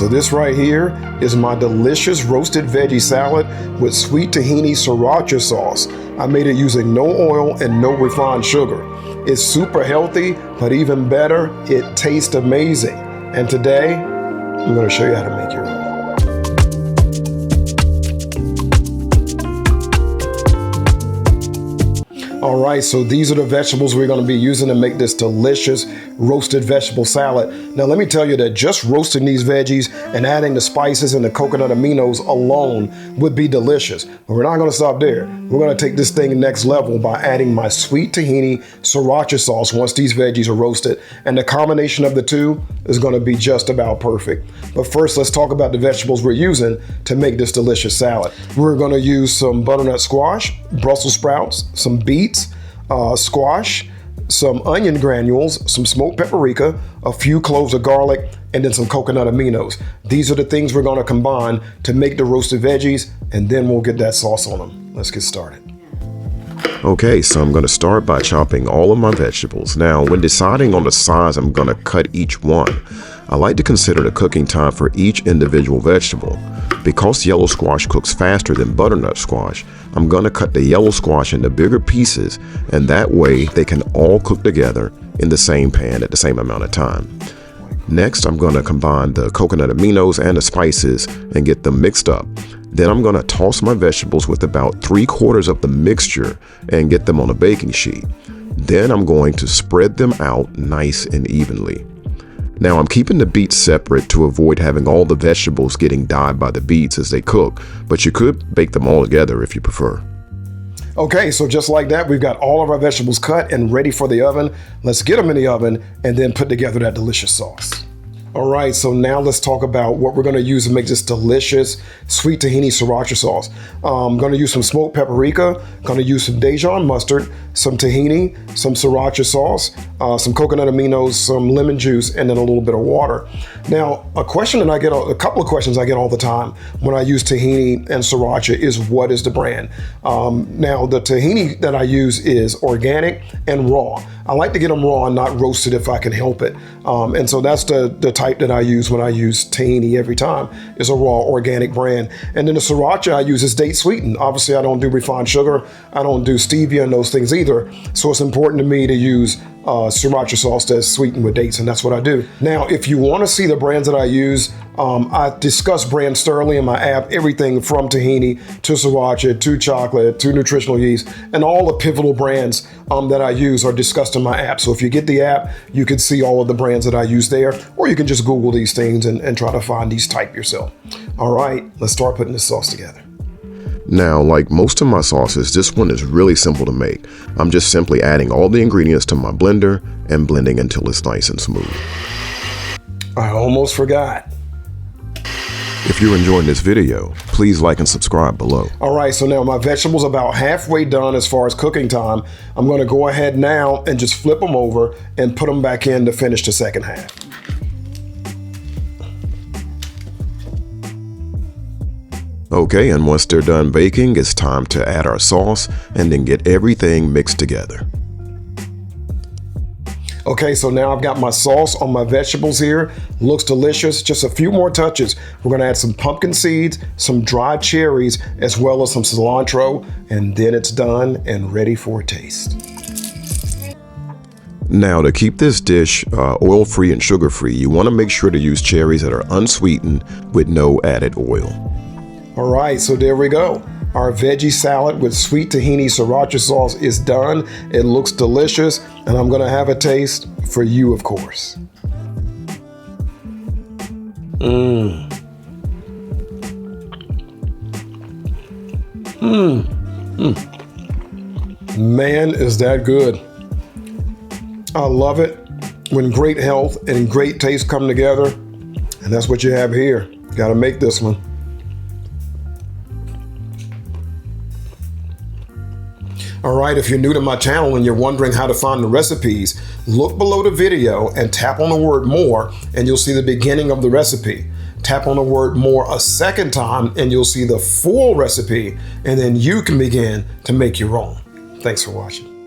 So this right here is my delicious roasted veggie salad with sweet tahini sriracha sauce. I made it using no oil and no refined sugar. It's super healthy, but even better, it tastes amazing. And today, I'm going to show you how to make your own. All right, so these are the vegetables we're going to be using to make this delicious roasted vegetable salad. Now, let me tell you that just roasting these veggies and adding the spices and the coconut aminos alone would be delicious. But we're not going to stop there. We're going to take this thing next level by adding my sweet tahini sriracha sauce once these veggies are roasted. And the combination of the two is going to be just about perfect. But first, let's talk about the vegetables we're using to make this delicious salad. We're going to use some butternut squash, Brussels sprouts, some beets, squash, some onion granules, some smoked paprika, a few cloves of garlic, and then some coconut aminos. These are the things we're going to combine to make the roasted veggies, and then we'll get that sauce on them. Let's get started. Okay, so I'm going to start by chopping all of my vegetables. Now, when deciding on the size I'm going to cut each one, I like to consider the cooking time for each individual vegetable. Because yellow squash cooks faster than butternut squash, I'm going to cut the yellow squash into bigger pieces, and that way they can all cook together in the same pan at the same amount of time. Next, I'm going to combine the coconut aminos and the spices and get them mixed up. Then I'm going to toss my vegetables with about 3/4 of the mixture and get them on a baking sheet. Then I'm going to spread them out nice and evenly. Now I'm keeping the beets separate to avoid having all the vegetables getting dyed by the beets as they cook, but you could bake them all together if you prefer. Okay, so just like that, we've got all of our vegetables cut and ready for the oven. Let's get them in the oven and then put together that delicious sauce. All right, so now let's talk about what we're going to use to make this delicious sweet tahini sriracha sauce. I'm going to use some smoked paprika, going to use some Dijon mustard, some tahini, some sriracha sauce, some coconut aminos, some lemon juice, and then a little bit of water. Now, a couple of questions I get all the time when I use tahini and sriracha is, what is the brand? Now, the tahini that I use is organic and raw. I like to get them raw and not roasted if I can help it. And so that's the type that I use when I use tahini every time, is a raw organic brand. And then the sriracha I use is date sweetened. Obviously, I don't do refined sugar. I don't do stevia and those things either. So it's important to me to use sriracha sauce that's sweetened with dates, and that's what I do. Now, if you want to see the brands that I use, I discuss brands thoroughly in my app, everything from tahini to sriracha to chocolate to nutritional yeast, and all the pivotal brands that I use are discussed in my app. So if you get the app, you can see all of the brands that I use there, or you can just Google these things and try to find these type yourself. All right, let's start putting this sauce together. Now, like most of my sauces, this one is really simple to make. I'm just simply adding all the ingredients to my blender and blending until it's nice and smooth. I almost forgot. If you're enjoying this video, please like and subscribe below. All right, so now my vegetables about halfway done as far as cooking time. I'm going to go ahead now and just flip them over and put them back in to finish the second half. Okay, and once they're done baking, it's time to add our sauce and then get everything mixed together. Okay, so now I've got my sauce on my vegetables here. Looks delicious. Just a few more touches. We're going to add some pumpkin seeds, some dried cherries, as well as some cilantro, and then it's done and ready for a taste. Now, to keep this dish oil-free and sugar-free, you want to make sure to use cherries that are unsweetened with no added oil. All right, so there we go. Our veggie salad with sweet tahini sriracha sauce is done. It looks delicious, and I'm gonna have a taste for you, of course. Man, is that good. I love it when great health and great taste come together, and that's what you have here. Gotta make this one. All right, if you're new to my channel and you're wondering how to find the recipes, look below the video and tap on the word more and you'll see the beginning of the recipe. Tap on the word more a second time and you'll see the full recipe, and then you can begin to make your own. Thanks for watching.